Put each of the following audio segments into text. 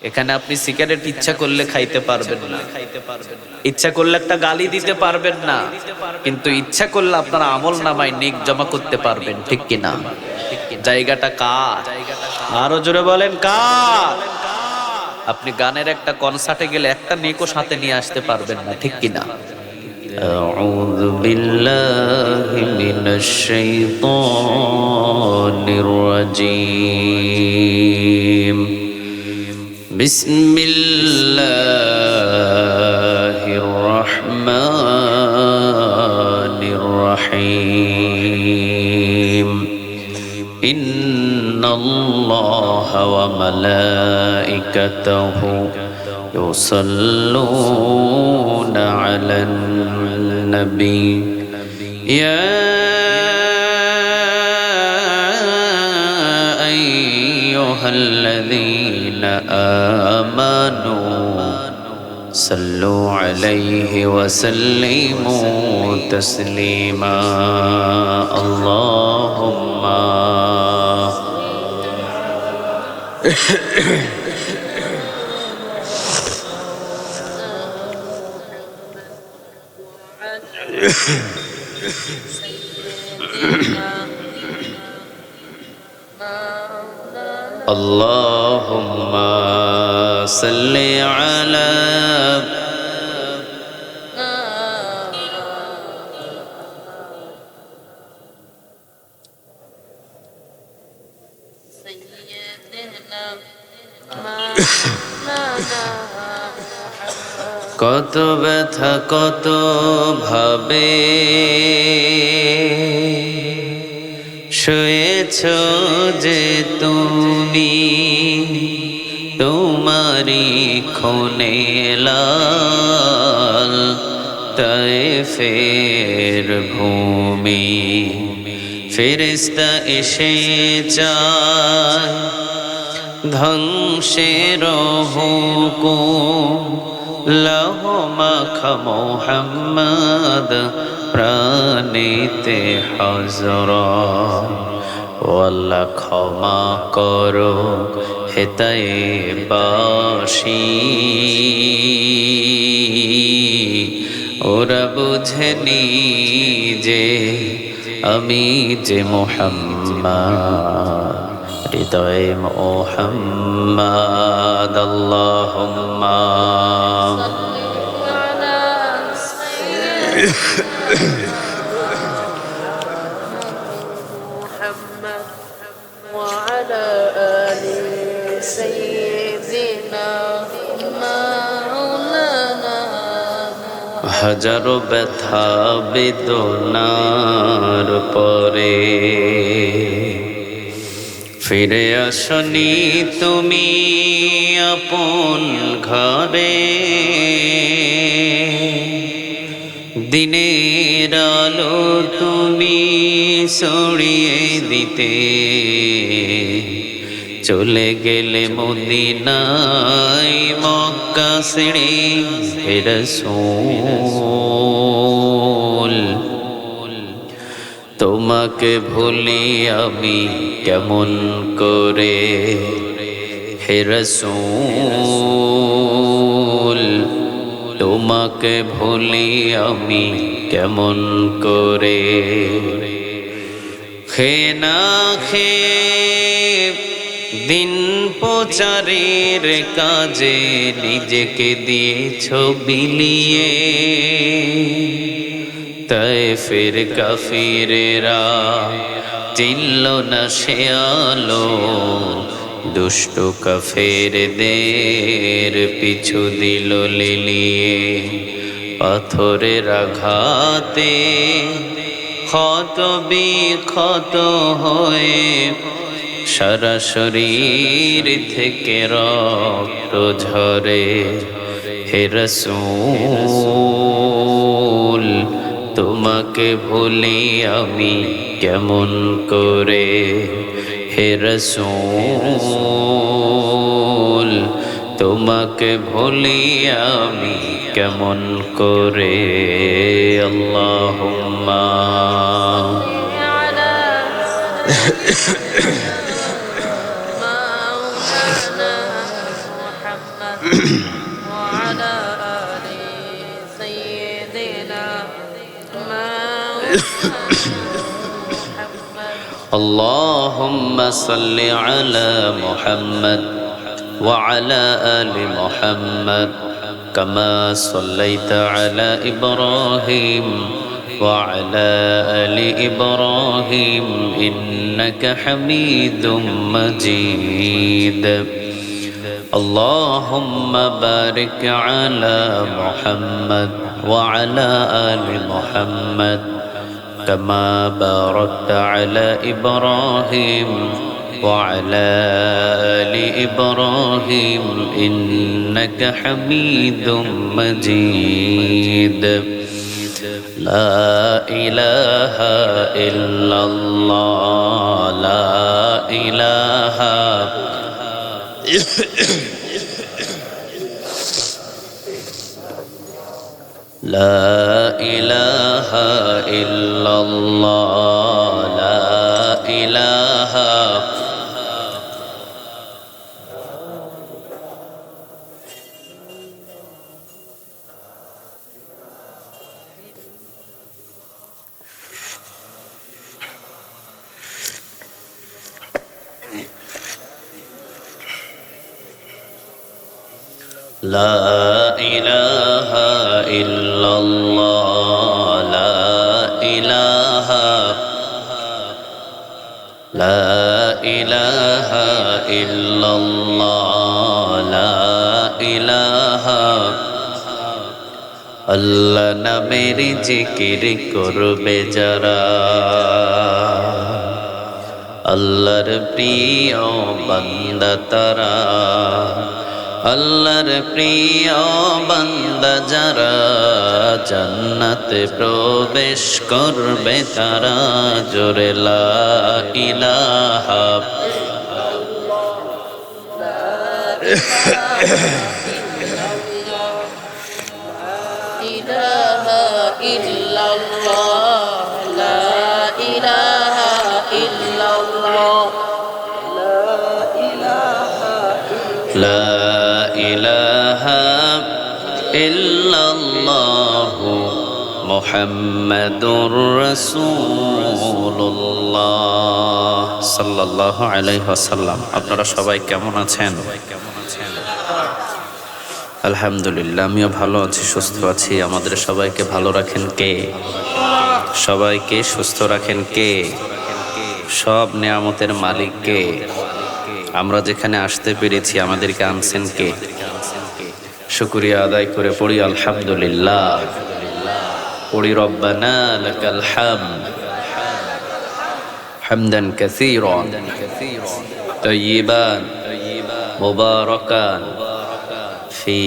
এখানে আপনি সিগারেট ইচ্ছা করলে খাইতে পারবেন না, ইচ্ছা করলে একটা গালি দিতে পারবেন না, কিন্তু ইচ্ছা করলে আপনার আমল নামায় নেক জমা করতে পারবেন, ঠিক কিনা? জায়গাটা কার? আরো জোরে বলেন কার? আপনি গানের একটা কনসার্টে গেলে একটা নেকও সাথে নিয়ে আসতে পারবেন না, ঠিক কিনা? أعوذ بالله من الشيطان الرجيم بسم الله الرحمن الرحيم إن الله وملائكته يصلون على النبي يا أيها الذين آمنوا صلوا عليه وسلموا تسليما اللهم اللهم صل على কত ব্যথা কত ভাবে শুয়েছ যে তুমি, তোমারি খুনে লাল তায়েফের ভূমি। ফেরেশতা এসে যায় ধ্বংসের হুকুম, লৌহ মাখা মোহাম্মদ প্রাণীতে হযরত। ও আল্লাহ ক্ষমা করো হেতায়ে বাসী, ওরা বুঝেনি যে আমি যে মুহাম্মদ, হৃদয়ে মুহাম্মদ। আল্লাহুম্মা محمد وعلى آل سيدنا مولانا। হাজারো ব্যথা বেদনার পরে ফিরে আসনি তুমি আপন ঘরে, দিনের আলো তুমি ছড়িয়ে দিতে চলে গেলে মদিনায় মক্কা ছেড়ে। হে রাসূল তোমাকে ভুলি আমি কেমন করে, হে রাসূল তোমাকে ভুলি আমি কেমন করে। খে না খে দিন প্রচারের কাজে নিজেকে দিয়েছ বিলিয়ে, তায়েফের কাফিরেরা চিনল না সে আলো, দুষ্ট কাফেরদের পিছু দিল লিলিয়ে। পাথরের আঘাতে ক্ষত বিক্ষত হয়ে সারা শরীর থেকে রক্ত ঝরে। হে রাসূল তোমাকে ভুলি আমি কেমন করে, হে রাসূল তোমাকে ভুলি আমি কেমন করে। আল্লাহুম্মা وعلى آل سيدنا محمد اللهم صل على محمد وعلى آل محمد كما صليت على إبراهيم وعلى آل إبراهيم إنك حميد مجيد اللهم بارك على محمد وعلى آل محمد كما باركت على إبراهيم وعلى آل إبراهيم إنك حميد مجيد لا إله إلا الله لا إله لا إله إلا الله لا إله لا إله إلا الله لا إله لا إله إلا الله لا إله আল্লাহ নামের জিকির করবে যারা আল্লাহর প্রিয় বান্দা তারা আল্লাহর প্রিয় বান্দা যারা জান্নাতে প্রবেশ করবে তারা জোরে লা ইলাহা ইল্লাল্লাহ লা ইলাহা ইল্লাল্লাহ লা ইলাহা ইল্লাল্লাহ মুহাম্মাদুর রাসূলুল্লাহ সাল্লাল্লাহু আলাইহি ওয়াসাল্লাম। আপনারা সবাই কেমন আছেন? আলহামদুলিল্লাহ, আমিও ভালো আছি, সুস্থ আছি। আমাদের সবাইকে ভালো রাখেন কে? সবাইকে সুস্থ রাখেন কে? সব নেয়ামতের মালিক কে? আমরা যেখানে আসতে পেরেছি আমাদেরকে আনছেন কে? শুকরিয়া আদায় করে পড়ি আলহামদুলিল্লাহ, পড়ি রব্বানা লাকাল হামদ হামদান কাসীরান তাইয়িবান মুবারাকান ফি।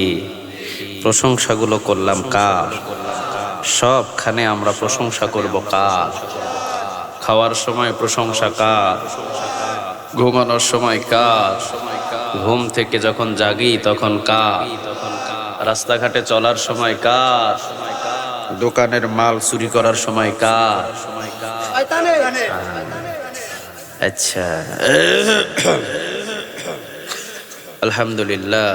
প্রশংসাগুলো করলাম কার? সবখানে আমরা প্রশংসা করব কার? খাওয়ার সময় প্রশংসা কার? ঘুমানোর সময় কার? ঘুম থেকে যখন জাগি তখন কার? রাস্তাঘাটে চলার সময় কার? দোকানের মাল চুরি করার সময় কার? আচ্ছা, আলহামদুলিল্লাহ,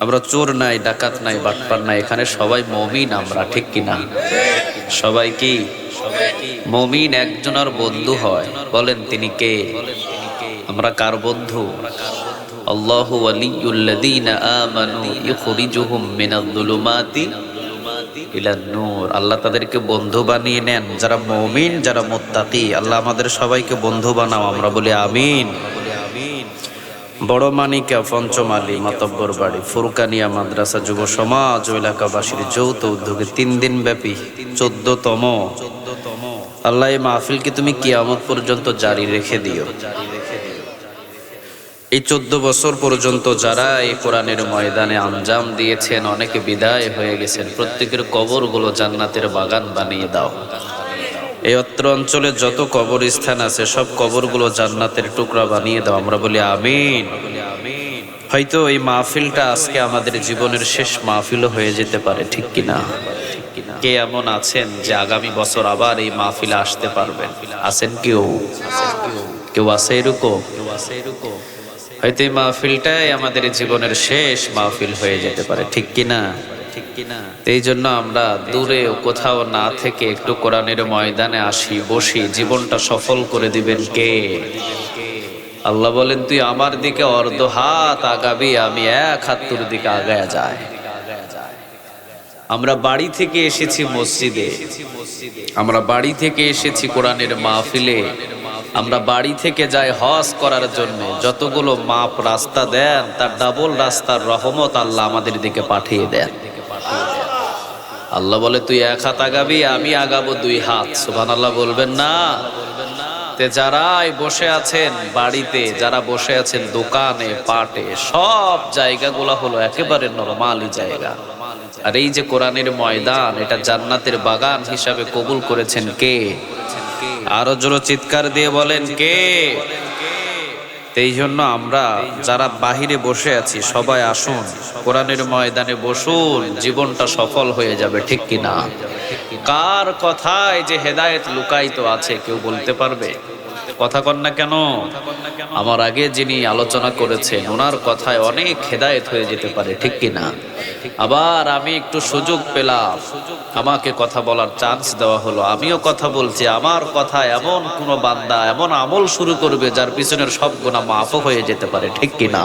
আমরা চোর নাই, ডাকাত নাই, বাটপার নাই, এখানে সবাই মুমিন। আমরা ঠিক কিনা? সবাই কি মুমিন? একজনের বন্ধু হয়, বলেন তিনি কে? আমরা কার বন্ধু? আল্লাহু ওয়ালিয়ুল্লাযীনা আমানু ইখরিজুহুম মিনাজ-যুলুমাতি ইলান নূর। আল্লাহ তাদেরকে বন্ধু বানিয়ে নেন যারা মুমিন, যারা মুত্তাকি। আল্লাহ আমাদের সবাইকে বন্ধু বানাও, আমরা বলি আমিন। বড় মানিকা পঞ্চমালী মাতব্বর বাড়ি ফুরকানিয়া মাদ্রাসা যুব সমাজ ও এলাকাবাসীর যৌথ উদ্যোগে 3 দিন ব্যাপী 14তম আল্লাহ এই মাহফিলকে তুমি কিয়ামত পর্যন্ত জারি রেখে দিও। এই 14 বছর পর্যন্ত যারা এই কোরআনের ময়দানে আঞ্জাম দিয়েছেন, অনেকে বিদায় হয়ে গেছেন, প্রত্যেকের কবরগুলো জান্নাতের বাগান বানিয়ে দাও। এই অত্র অঞ্চলে যত কবরস্থান আছে সব কবরগুলো জান্নাতের টুকরা বানিয়ে দাও, আমরা বলি আমিন। হয়তো এই মাহফিলটা আজকে আমাদের জীবনের শেষ মাহফিলও হয়ে যেতে পারে, ঠিক কিনা? কে এমন আছেন যে আগামী বছর আবার এই মাহফিলে আসতে পারবেন? আছেন কেউ? কেউ আছে এরকম? হয়তো এই মাহফিলটাই আমাদের জীবনের শেষ মাহফিল হয়ে যেতে পারে, ঠিক কিনা? এই জন্য আমরা দূরে কোথাও না থেকে একটু কোরআনের ময়দানে আসি, বসি। জীবনটা সফল করে দিবেন কে? আল্লাহ বলেন, তুই আমার দিকে অর্ধ হাত আগাবি, আমি এক হাত তোর দিকে আগায়া যায়। আমরা বাড়ি থেকে এসেছি মসজিদে, আমরা বাড়ি থেকে এসেছি কোরআনের মাহফিলে, আমরা বাড়ি থেকে যাই হজ করার জন্য। যতগুলো মাপ রাস্তা দেন তার ডাবল রাস্তার রহমত আল্লাহ আমাদের দিকে পাঠিয়ে দেন। আল্লাহ বলে, তুই এক হাত আগাবি, আমি আগাবো দুই হাত। সুবহানাল্লাহ বলবেন না? তে যারাই বসে আছেন বাড়িতে, যারা বসে আছেন দোকানে, পাটে, সব জায়গাগুলো হলো একেবারে নরমালি জায়গা। আর এই যে কোরআনের ময়দান, এটা জান্নাতের বাগান হিসাবে কবুল করেছেন কে? আরো জোরে চিৎকার দিয়ে বলেন কে? এই জন্য আমরা যারা বাহিরে বসে আছি সবাই আসুন, কোরআনের ময়দানে বসুন, জীবনটা সফল হয়ে যাবে, ঠিক কিনা? কার কথায় যে হেদায়েত লুকায়িত আছে কেউ বলতে পারবে? কথা কন না কেন? আমার আগে যিনি আলোচনা করেছেন ওনার কথায় অনেক হেদায়েত হয়ে যেতে পারে, ঠিক কিনা? আবার আমি একটু সুযোগ পেলাম, আমাকে কথা বলার চান্স দেওয়া হলো, আমিও কথা বলছি। আমার কথা এমন কোন বান্দা এমন আমল শুরু করবে যার পিছনের সব গুনাহ মাফ হয়ে যেতে পারে, ঠিক কিনা?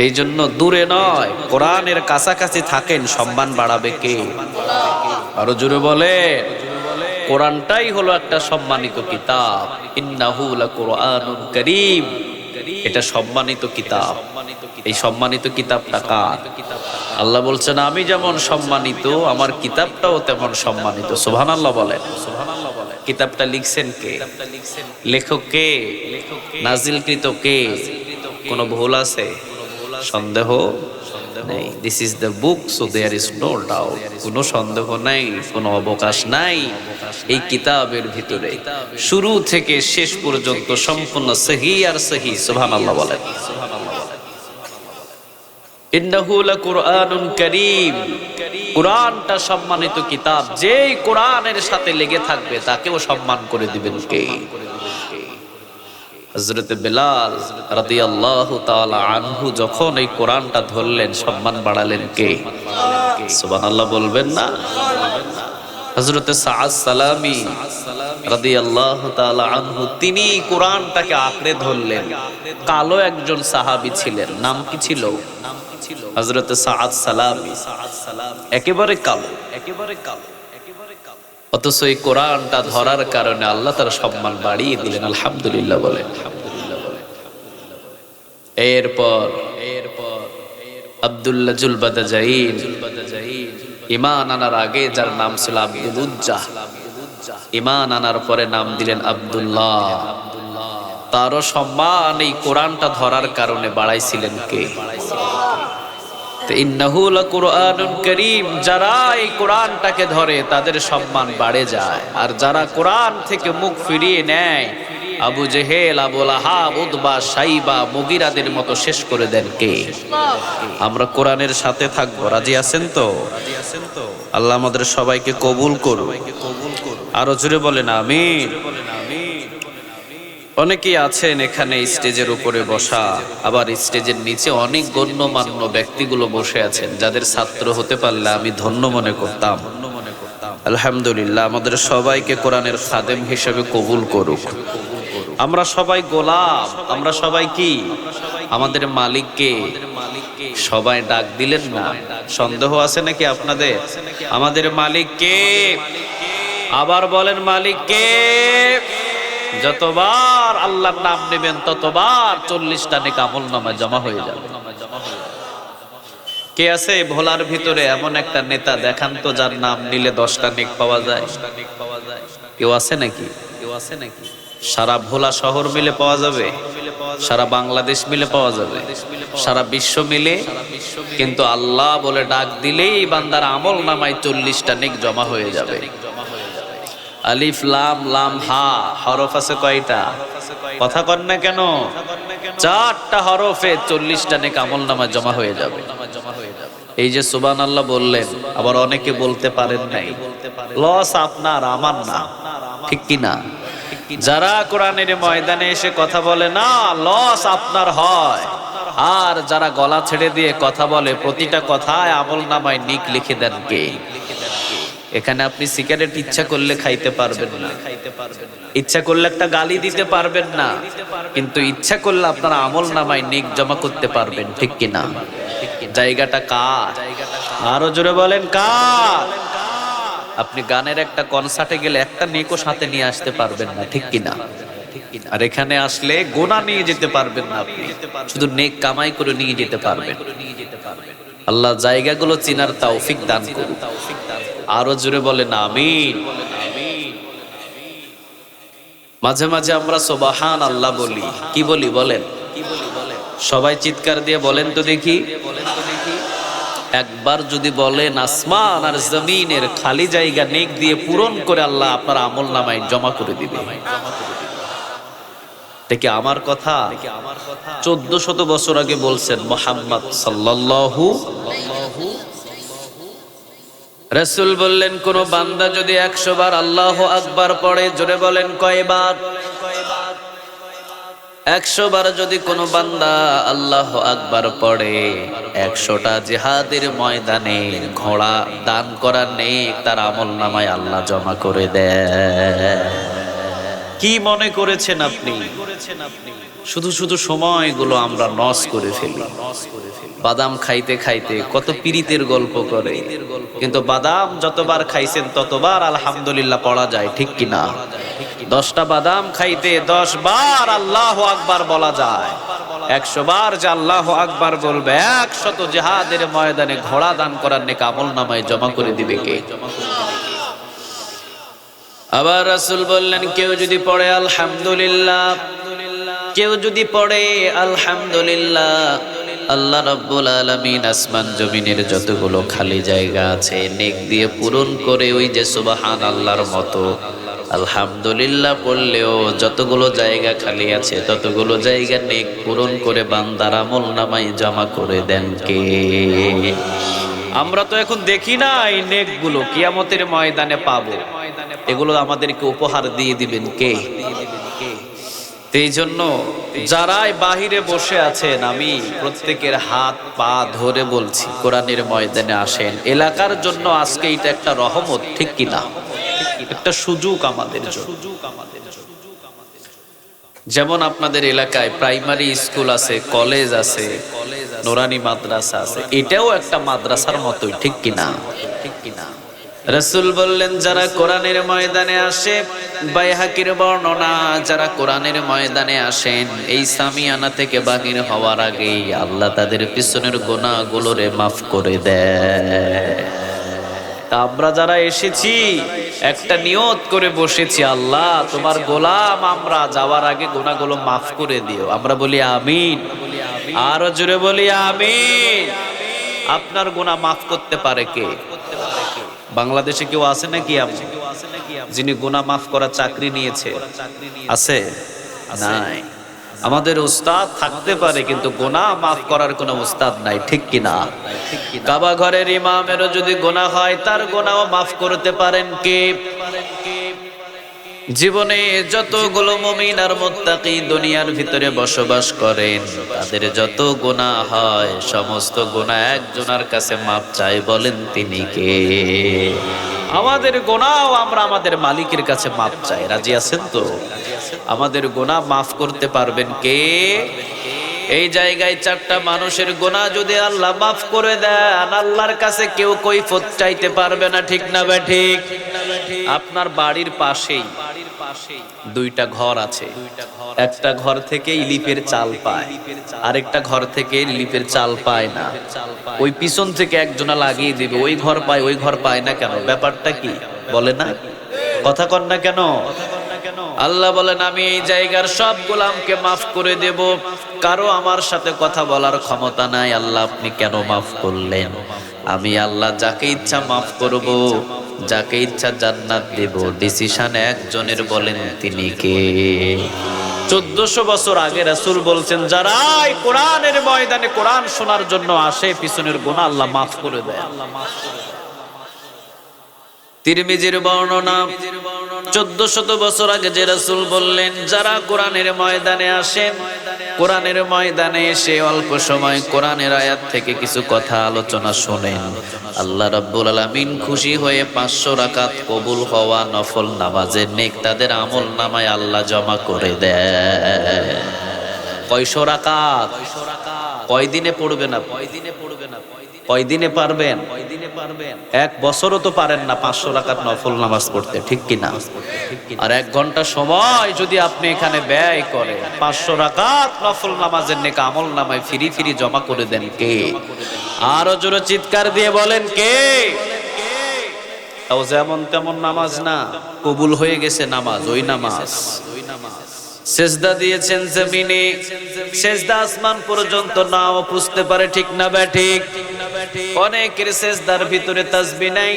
এই জন্য দূরে নয়, কোরআনের কাছাকাছি থাকেন, সম্মান বাড়াবে কে? আরো জোরে বলে, কোরআনটাই হলো একটা সম্মানিত কিতাব। ইন্নাহু লাকুরআনুন কারীম, এটা সম্মানিত কিতাব। এই সম্মানিত কিতাবটা কার? আল্লাহ বলছেন, আমি যেমন সম্মানিত আমার কিতাবটাও তেমন সম্মানিত। সুবহানাল্লাহ বলেন। কিতাবটা লিখছেন কে? লেখক কে? নাজিলকৃত কে? কোনো ভুল আছে? সন্দেহ নেই। This is the book, so there is no doubt. কোনো সন্দেহ নাই, কোনো অবকাশ নাই। এই কিতাবের ভিতরে শুরু থেকে শেষ পর্যন্ত সম্পূর্ণ সহিহ আর সহিহ। সুবহানাল্লাহ বলেন। ইন্নাহু লাকুরআনুন কারীম, কোরআনটা সম্মানিত কিতাব। যেই কোরআনের সাথে লেগে থাকবে তাকেও সম্মান করে দিবেন কে? হযরত বেলাল রাদিয়াল্লাহু তাআলা আনহু যখন এই কোরআনটা ধরলেন, সম্মান বাড়ালেন কে? সুবহানাল্লাহ বলবেন না? হযরত সাআদ সালামি রাদিয়াল্লাহু তাআলা আনহু, তিনি কোরআনটাকে আঁকড়ে ধরলেন। কালো একজন সাহাবী ছিলেন, নাম কি ছিল? হযরত সাআদ সালামি, একেবারে কালো, একেবারে কালো। অথচ এই কোরআনটা ধরার কারণে আল্লাহ তার সম্মান বাড়িয়ে দিলেন। আলহামদুলিল্লাহ বলেন। এরপর আব্দুল্লাহ জুলবাদাজাইন, ঈমান আনার আগে যার নাম ছিল আব্দুল উজ্জাহ, ঈমান আনার পরে নাম দিলেন আব্দুল্লাহ। তারও সম্মান এই কোরআনটা ধরার কারণে বাড়াইছিলেন কে? ইন্নাহু লাকুরআনুন কারীম, যারা এই কোরআনটাকে ধরে তাদের সম্মান বাড়ে যায়। আর যারা কোরআন থেকে মুখ ফিরিয়ে নেয়, আবু জেহেল, আবু লাহাব, উতবা, সাইবা, মুগিরাদের মতো শেষ করে দেন কে? আমরা কোরআনের সাথে থাকবো, রাজি আছেন তো? আল্লাহ আমাদের সবাইকে কবুল করুন। আরো জোরে বলেন আমিন। অনেকেই আছেন এখানে স্টেজের উপরে বসা, আবার স্টেজের নিচে অনেক গণ্যমান্য ব্যক্তিগুলো বসে আছেন, যাদের ছাত্র হতে পারলে আমি ধন্য মনে করতাম। আলহামদুলিল্লাহ, আমাদের সবাইকে কোরআনের খাদেম হিসেবে কবুল করুক। আমরা সবাই গোলাম, আমরা সবাই কি? আমাদের মালিককে সবাই ডাক দিলেন না? সন্দেহ আছে নাকি আপনাদের? আমাদের মালিককে আবার বলেন, মালিককে। যতবার আল্লাহর নাম নেবেন ততবার 40টা নেক আমলনামায় জমা হয়ে যাবে। কে আছে ভোলার ভিতরে এমন একটা নেতা দেখান তো যার নাম নিলে 10টা নেক পাওয়া যায়? কেউ আছে নাকি? সারা ভোলা শহর মিলে পাওয়া যাবে? সারা বাংলাদেশ মিলে পাওয়া যাবে? সারা বিশ্ব মিলে? কিন্তু আল্লাহ বলে ডাক দিলেই বান্দার আমল নামায় 40টা নেক জমা হয়ে যাবে। আলিফ লাম লাম হা হরফ আছে কয়টা? কথা কন না কেন? 4টা হরফে 40টা নেক আমলনামা জমা হয়ে যাবে। এই যে সুবহানাল্লাহ বললেন, আবার অনেকে বলতে পারেন নাই, লস আপনার আমার না, ঠিক কি না? যারা কোরআনের ময়দানে এসে কথা বলে না, লস আপনার হয়। আর যারা গলা ছেড়ে দিয়ে কথা বলে, প্রতিটা কথায় আমলনামায় নিক লিখে দেন কে? এখানে আপনি সিগারেট ইচ্ছা করলে খাইতে পারবেন না, ইচ্ছা করলে একটা গালি দিতে পারবেন না, কিন্তু ইচ্ছা করলে আপনার আমলনামায় নিক জমা করতে পারবেন, ঠিক কিনা? জায়গাটা কার? আরো জোরে বলেন কার? আপনি গানের একটা কনসার্টে গেলে একটা নেকও সাথে নিয়ে আসতে পারবেন না, ঠিক কিনা? আর এখানে আসলে গোনা নিয়ে যেতে পারবেন না, আপনি শুধু নেক কামাই করে নিয়ে যেতে পারবেন। আল্লাহ জায়গাগুলো চিনার তৌফিক দান করুন। আরো জোরে বলেন আমিন। মাঝে মাঝে আমরা সুবহান আল্লাহ বলি, কি বলি বলেন? সবাই চিৎকার দিয়ে বলেন তো দেখি। একবার যদি বলেন, আসমান আর জমিনের খালি জায়গা নেক দিয়ে পূরণ করে আল্লাহ আপনার আমলনামায় জমা করে দিবে। দেখি আমার কথা 1400 বছর আগে বলছেন মুহাম্মদ সাল্লাল্লাহু। রাসূল বললেন, কোন বান্দা যদি 100 বার আল্লাহু আকবার পড়ে, জোরে বলেন কয়বার? 100 বার যদি কোনো বান্দা আল্লাহু আকবার পড়ে, 100টা জিহাদের ময়দানে ঘোড়া দান করার নেক তার আমলনামায় আল্লাহ জমা করে দেয়। কি মনে করেছেন আপনি? শুধু শুধু সময়গুলো আমরা নষ্ট করে ফেলি। বাদাম খাইতে খাইতে কত পীরিতের গল্প করে, কিন্তু বাদাম যতবার খাইছেন ততবার আলহামদুলিল্লাহ পড়া যায়, ঠিক কিনা? 10টা বাদাম খাইতে 10 বার আল্লাহু আকবার বলা যায়। 100 বার যে আল্লাহু আকবার বলবে, 100 জিহাদের ময়দানে ঘোড়া দান করার নেক আমলনামায় জমা করে দিবে কে? আবার রাসূল বললেন, কেউ যদি পড়ে আলহামদুলিল্লাহ, কেউ যদি পড়ে আলহামদুলিল্লাহ, আল্লাহ রাব্বুল আলামিন আসমান জমিনের যতগুলো খালি জায়গা আছে নেক দিয়ে পূরণ করে, ওই যে সুবহানাল্লাহর মতো আলহামদুলিল্লাহ পড়লেও যতগুলো জায়গা খালি আছে ততগুলো জায়গা নেক পূরণ করে বান্দার আমলনামায় জমা করে দেন কে? আমরা তো এখন দেখি না এই নেকগুলো, কিয়ামতের ময়দানে পাবো। এগুলো আমাদেরকে উপহার দিয়ে দিবেন কে? এই জন্য যারাই বাহিরে বসে আছেন, আমি প্রত্যেকের হাত পা ধরে বলছি, কোরআনের ময়দানে আসেন। এলাকার জন্য আজকে এটা একটা রহমত, ঠিক কিনা? একটা সুযোগ আমাদের জন্য। যেমন আপনাদের এলাকায় প্রাইমারি স্কুল আছে, কলেজ আছে, নুরানি মাদ্রাসা আছে, এটাও একটা মাদ্রাসার মতোই, ঠিক কিনা? রাসূল বললেন, যারা কোরআনের ময়দানে আসে, বাইহাকির বর্ণনা, যারা কোরআনের ময়দানে আসেন, এই সামিয়ানা থেকে বাহির হওয়ার আগেই আল্লাহ তাদের পিছনের গুনাহগুলোরে মাফ করে দেয়। তা আমরা যারা এসেছি একটা নিয়ত করে বসেছি, আল্লাহ তোমার গোলাম আমরা, যাওয়ার আগে গুনাহগুলো মাফ করে দিও। আমরা বলি আমিন। আরো জোরে বলি আমিন। আপনার গুনাহ মাফ করতে পারে কে? বাংলাদেশে কেউ আছে নাকি আপনি যিনি গুনাহ মাফ করার চাকরি নিয়েছে? আছে? নাই। আমাদের উস্তাদ থাকতে পারে, কিন্তু গুনাহ মাফ করার কোনো উস্তাদ নাই, ঠিক কিনা? কাবা ঘরের ইমামেরও যদি গুনাহ হয়, তার গুনাহও মাফ করতে পারেন কে? জীবনে যতগুলো মুমিন আর মুত্তাকি দুনিয়ার ভিতরে বসবাস করেন, তাদের যত গুনাহ হয় সমস্ত গুনাহ একজনের কাছে মাপ চাই, বলেন তিনি কে? আমাদের গুনাহ আমরা আমাদের মালিকের কাছে মাপ চাই। রাজি আছেন তো? আমাদের গুনাহ মাফ করতে পারবেন কে? এই জায়গায় 4টা মানুষের গুনাহ যদি আল্লাহ মাফ করে দেন, আল্লাহর কাছে কেউ কৈফিয়ত চাইতে পারবে না, ঠিক না ঠিক? আপনার বাড়ির পাশেই 2টা ঘর আছে, একটা ঘর থেকে ইলিপের চাল পায়, আরেকটা ঘর থেকে ইলিপের চাল পায় না। ওই পিছন থেকে একজনা লাগিয়ে দিবে, ওই ঘর পায়, ওই ঘর পায় না কেন? ব্যাপারটা কি বলে না? কথা কন না কেন? আল্লাহ বলেন, আমি এই জায়গার সব গোলামকে মাফ করে দেব, কারো আমার সাথে কথা বলার ক্ষমতা নাই। আল্লাহ আপনি কেন মাফ করলেন? আমি আল্লাহ যাকে ইচ্ছা মাফ করব, যাকে ইচ্ছা জান্নাত দেব, ডিসিশন একজনের, বলেন তিনি কে? 1400 বছর আগে রাসূল বলছেন, যারা এই কোরআনের ময়দানে কোরআন শোনার জন্য আসে, পিছনের গুনাহ আল্লাহ মাফ করে দেয়। তিরমিজির বর্ণনা 1400 বছর আগে যে রাসূল বললেন, যারা কোরআনের ময়দানে আসেন, কোরআনের ময়দানে এসে অল্প সময় কোরআনের আয়াত থেকে কিছু কথা আলোচনা শোনেন, আল্লাহ রাব্বুল আলামিন খুশি হয়ে 500 রাকাত কবুল হওয়া নফল নামাজের নেক তাদের আমল নামায় আল্লাহ জমা করে দেয়। কয়শো রাকাত? কয়দিনে পড়বে না? কয়দিনে পারবেন? এক বছরও তো পারেন না 500 রাকাত নফল নামাজ পড়তে, ঠিক কিনা? আর 1 ঘন্টা সময় যদি আপনি এখানে ব্যয় করেন, 500 রাকাত নফল নামাজের নেক আমল নামায় ফিরি ফিরি জমা করে দেন কে? আরো জোরে চিৎকার দিয়ে বলেন কে? তাও যেমন তেমন নামাজ না, কবুল হয়ে গেছে নামাজ, ওই নামাজ। সেজদা দিয়েছেন জমিনে, সেজদা আসমান পর্যন্ত নাও বুঝতে পারে, ঠিক না ব্যাঠিক? অনেকের সেজদার ভিতরে তাসবিহ নাই,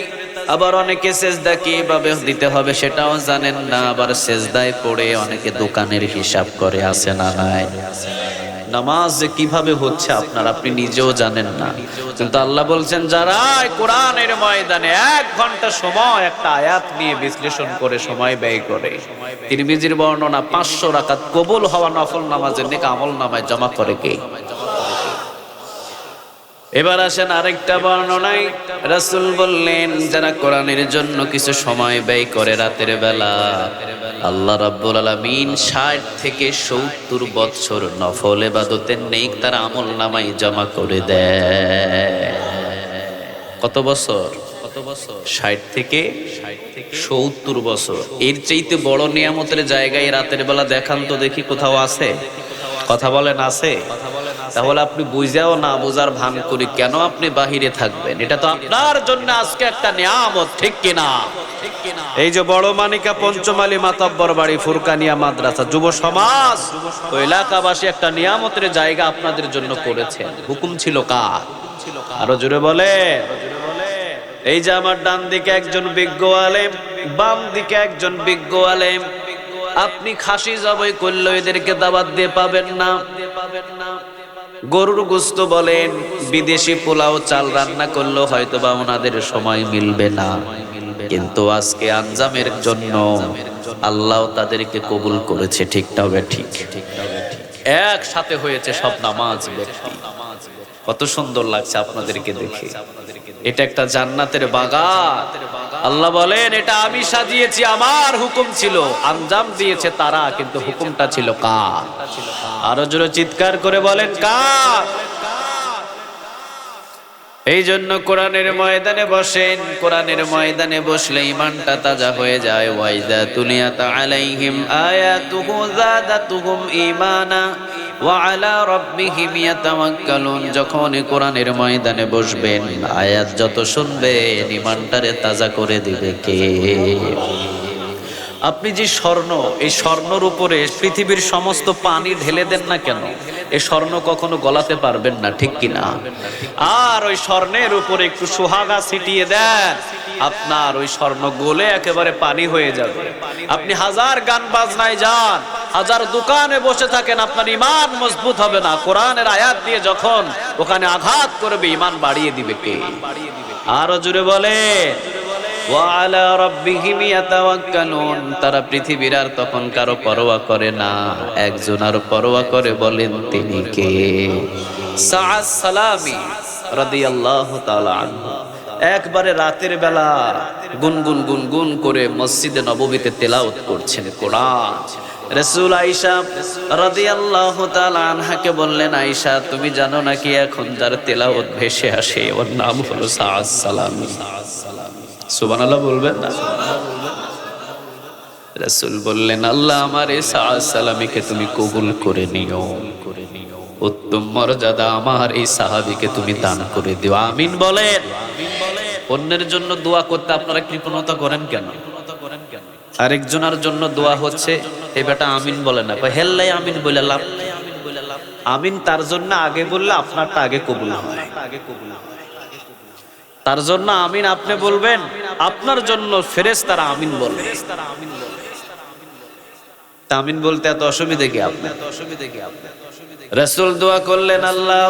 আবার অনেকে সেজদা কিভাবে দিতে হবে সেটাও জানেন না, আবার সেজদায় পড়ে অনেকে দোকানের হিসাব করে, আছে না নাই? নামাজ যে কিভাবে হচ্ছে আপনি নিজেও জানেন না, কিন্তু আল্লাহ বলছেন যারা কোরআনের ময়দানে 1 ঘন্টা সময় একটা আয়াত নিয়ে বিশ্লেষণ করে সময় ব্যয় করে, তিরমিজির বর্ণনা 500 রাকাত কবুল হওয়া নফল নামাজের নেক আমল নামায় জমা করে কে? এবার আসেন আরেকটা বর্ণনায় রাসূল বললেন, যারা কোরআনের জন্য কিছু সময় ব্যয় করে রাতের বেলা, আল্লাহ রাব্বুল আলামিন 60 থেকে 70 বছর নফল ইবাদতের নেক তার আমল নামায় জমা করে দেয়। কত বছর? 60 থেকে 70 বছর। এর চাইতে বড় নিয়ামতের জায়গায় রাতের বেলা দেখান তো দেখি, কোথাও আছে? কথা বলেন, আছে? তাহলে আপনি বুঝাও না বোঝার ভান করি কেন আপনি বাহিরে থাকবেন? এটা তো আপনার জন্য আজকে একটা নিয়ামত, ঠিক কিনা? এই যে বড় মানিকা পঞ্চমালী মাতাব্বর বাড়ি ফুরকানিয়া মাদ্রাসা যুব সমাজ ও এলাকাবাসী একটা নিয়ামতের জায়গা আপনাদের জন্য করেছেন। হুকুম ছিল কার? আরো জোরে বলে। এই যে আমার ডান দিকে একজন বিজ্ঞ আলেম, বাম দিকে একজন বিজ্ঞ আলেম। আপনি খাসি জবাই করলে এদেরকে দাওয়াত দিয়ে পাবেন না। গরুর গোশত বলেন, বিদেশি পোলাও চাল রান্না করলো হয়তো বা ওনাদের সময় মিলবে না, কিন্তু আজকে আঞ্জামের জন্য আল্লাহ তাদেরকে কবুল করেছে, ঠিক না ঠিক? একসাথে হয়েছে সব নামাজ ব্যক্তি। কত সুন্দর লাগছে আপনাদেরকে দেখে। এটা একটা জান্নাতের বাগান। আল্লাহ বলেন এটা আমি সাজিয়েছি, আমার হুকুম ছিল, আঞ্জাম দিয়েছে তারা, কিন্তু হুকুমটা ছিল কার? আরো জোরে চিৎকার করে বলেন কার? এই জন্য কোরআনের ময়দানে বসেন, কোরআনের ময়দানে বসলে ইমানটা তাজা হয়ে যায়। ওয়াইদা তুলিয়াত আলাইহিম আয়াতুহু যাদাতুহুম ঈমানা ওয়া আলা রাব্বিহিম ইয়াতাওয়াক্কালুন। যখন কোরআনের ময়দানে বসবেন, আয়াত যত শুনবেন ইমানটারে তাজা করে দিবে কে? আপনি যে স্বর্ণ, এই স্বর্ণর উপরে পৃথিবীর সমস্ত পানি ঢেলে দেন না কেন, এই স্বর্ণ কখনো গলাতে পারবেন না, ঠিক কিনা? আর ওই স্বর্ণের উপরে একটু সোহাগা ছিটিয়ে দেন, আপনার ওই স্বর্ণ গলে একেবারে পানি হয়ে যাবে। আপনি হাজার গান বাজনায় যান, হাজার দোকানে বসে থাকেন, আপনার ঈমান মজবুত হবে না। কোরআনের আয়াত দিয়ে যখন ওখানে আঘাত করবে, ঈমান বাড়িয়ে দিবে কে? আরো জোরে বলে ওয়ালা রাব্বিহিম ইয়াতাওয়াক্কালুন। তারা পৃথিবীর আর তখন কারো পরোয়া করে না, একজন আর পরোয়া করে, বলেন তিনি কে? সাআদ সালামি রাদিয়াল্লাহু তাআলা আনহু একবারে রাতের বেলা গুনগুন গুনগুন করে মসজিদে নববীতে তেলাওয়াত করছেন কোরআন। রাসূল আয়েশা রাদিয়াল্লাহু তাআলা আনহাকে বললেন, আয়েশা তুমি জানো নাকি এখন যার তেলাওয়াত ভেসে আসে ওর নাম হলো সাআদ সালামি? সুবহানাল্লাহ বলবেন না? রাসূল বললেন, আল্লাহ আমার এই সাআদ সালামিকে তুমি কবুল করে নিও, উত্তম মর্যাদা আমার এই সাহাবীকে তুমি দান করে দিও। আমিন বলেন। অন্যের জন্য দোয়া করতে আপনারা কৃপণতা করেন কেন? আরেকজনের জন্য দোয়া হচ্ছে, এই বেটা আমিন বলে না, হেল্লাই আমিন বলে লাভ। আমিন তার জন্য আগে বললে আপনারটা আগে কবুল হয়। তার জন্য আমিন আপনি বলবেন, আপনার জন্য ফেরেশতারা আমিন বলবে। আমিন বলতে এত অসুবিধা কি আপনার? রাসূল দোয়া করলেন, আল্লাহ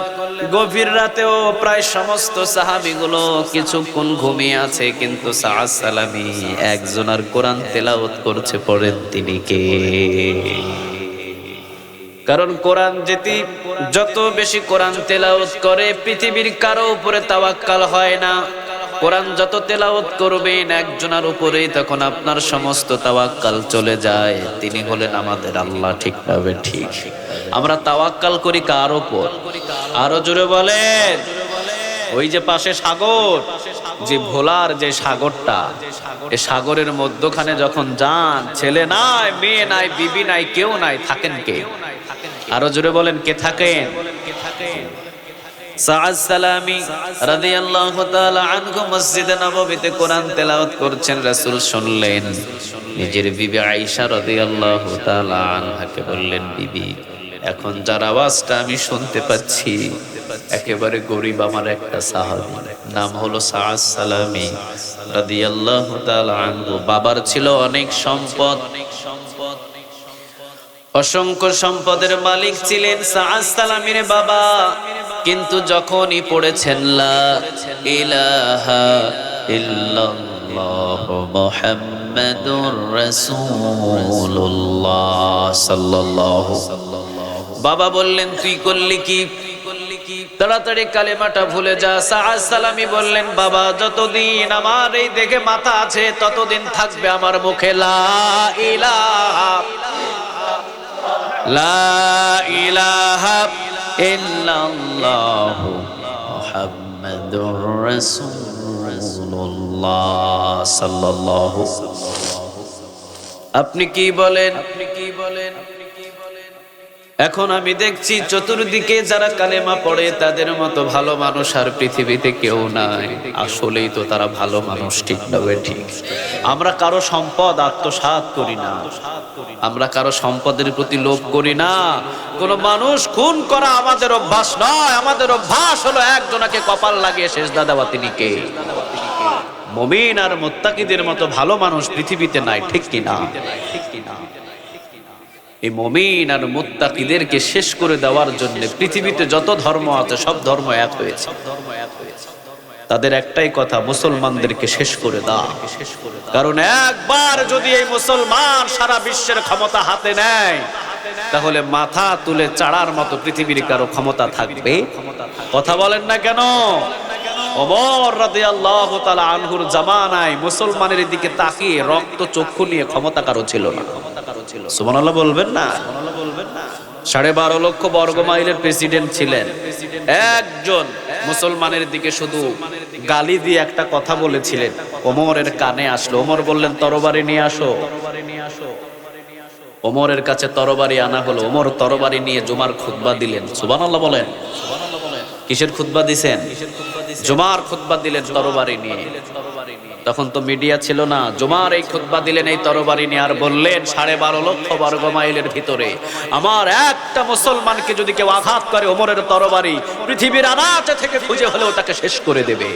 গভীর রাতেও প্রায় সমস্ত সাহাবীগুলো কিছুক্ষণ ঘুমিয়ে আছে, কিন্তু সাআদ সালামী একজন আর কোরআন তেলাওয়াত করছে। পড়েন তিনি কে? কারণ কোরআন যত বেশি কোরআন তেলাওয়াত করে পৃথিবীর কারো উপরে তাওয়াক্কাল হয় না। কোরআন যত তেলাওয়াত করবেন একজনের উপরে, তখন আপনার সমস্ত তাওয়াক্কাল চলে যায়। তিনি হলেন আমাদের আল্লাহ। ঠিক না ঠিক? আমরা তাওয়াক্কাল করি কার উপর? আরো জোরে বলেন। ওই যে পাশে সাগর, যে ভোলার যে সাগরটা, এই সাগরের মধ্যখানে যখন যান, ছেলে নাই, মেয়ে নাই, বিবি নাই, কেউ নাই, থাকেন কে? আরো জোরে বলেন, কে থাকেন? সাআদ সালামী রাদিয়াল্লাহু তাআলা আনহু মসজিদে নববীতে কোরআন তেলাওয়াত করছেন। রাসূল শুনলেন। নিজের বিবি আয়েশা রাদিয়াল্লাহু তাআলা আনহাকে বললেন, বিবি, এখন যার আওয়াজটা আমি শুনতে পাচ্ছি একেবারে গরীব আমার একটা সাহাবী, নাম হলো সাআদ সালামী রাদিয়াল্লাহু তাআলা আনহু। বাবার ছিল অনেক সম্পদ, অসংখ্য সম্পদের মালিক ছিলেন সাআদ সালামীর বাবা। কিন্তু যখনই পড়েছেন লা ইলাহা ইল্লাল্লাহ মুহাম্মাদুর রাসূলুল্লাহ সাল্লাল্লাহু, বাবা বললেন, তুই করলি কি? তাড়াতাড়ি কালেমাটা ভুলে যা। সাআদ সালামী বললেন, বাবা, যতদিন আমার এই দেখে মাথা আছে ততদিন থাকবে আমার মুখে লা ইলাহা লা ইলাহা ইল্লাল্লাহ মুহাম্মাদুর রাসূলুল্লাহ সাল্লাল্লাহু। আপনি কি বলেন? এখন আমি দেখছি চতুর্দিকে যারা কালেমা পড়ে তাদের মতো ভালো মানুষ আর পৃথিবীতে কেউ নাই। আসলেই তো তারা ভালো মানুষ। ঠিক না ঠিক? আমরা কারো সম্পদ আত্মসাৎ করি না, আমরা কারো সম্পদের প্রতি লোভ করি না। কোন মানুষ খুন করা আমাদের অভ্যাস নয়। আমাদের অভ্যাস হলো একজনকে কপাল লাগিয়ে সেজদা দেওয়া। তিনি কে? মুমিন আর মুত্তাকিদের মতো ভালো মানুষ পৃথিবীতে নাই। ঠিক কি না? এই মুমিন আর মুত্তাকিদেরকে শেষ করে দেওয়ার জন্য পৃথিবীতে যত ধর্ম আছে সব ধর্ম এক হয়েছে। তাদের একটাই কথা, মুসলমানদেরকে শেষ করে দাও। কারণ একবার যদি এই মুসলমান সারা বিশ্বের ক্ষমতা হাতে নেয়, তাহলে মাথা তুলে চাড়ার মতো পৃথিবীর কারো ক্ষমতা থাকবে? কথা বলেন না কেন? ওমর রাদিয়াল্লাহু তাআলা আনহুর জামানায় মুসলমানের দিকে তাকিয়ে রক্ত চক্ষু নিয়ে ক্ষমতা কারো ছিল না। সুবহানাল্লাহ বলবেন না? 12.5 লক্ষ বর্গ মাইলের প্রেসিডেন্ট ছিলেন। একজন মুসলমানের দিকে শুধু গালি দিয়ে একটা কথা বলেছিলেন, ওমরের কানে আসলো। ওমর বললেন, তরবারি নিয়ে আসো। ওমরের কাছে তরবারি আনা হলো। ওমর তরবারি নিয়ে জুমার খুতবা দিলেন। সুবহানাল্লাহ বলেন। কিসের খুতবা দিছেন? জুমার খুতবা দিলেন তরবারি নিয়ে। তখন তো মিডিয়া ছিল না। জুমার এই খুতবা দিলেন এই তরবারি নিয়ে, আর বললেন 12.5 লক্ষ বর্গ মাইলের ভিতরে আমার একটা মুসলমানকে যদি কেউ আঘাত করে, ওমরের তরবারি পৃথিবীর আনাচে থেকে খুঁজে হলেও তাকে শেষ করে দেবে।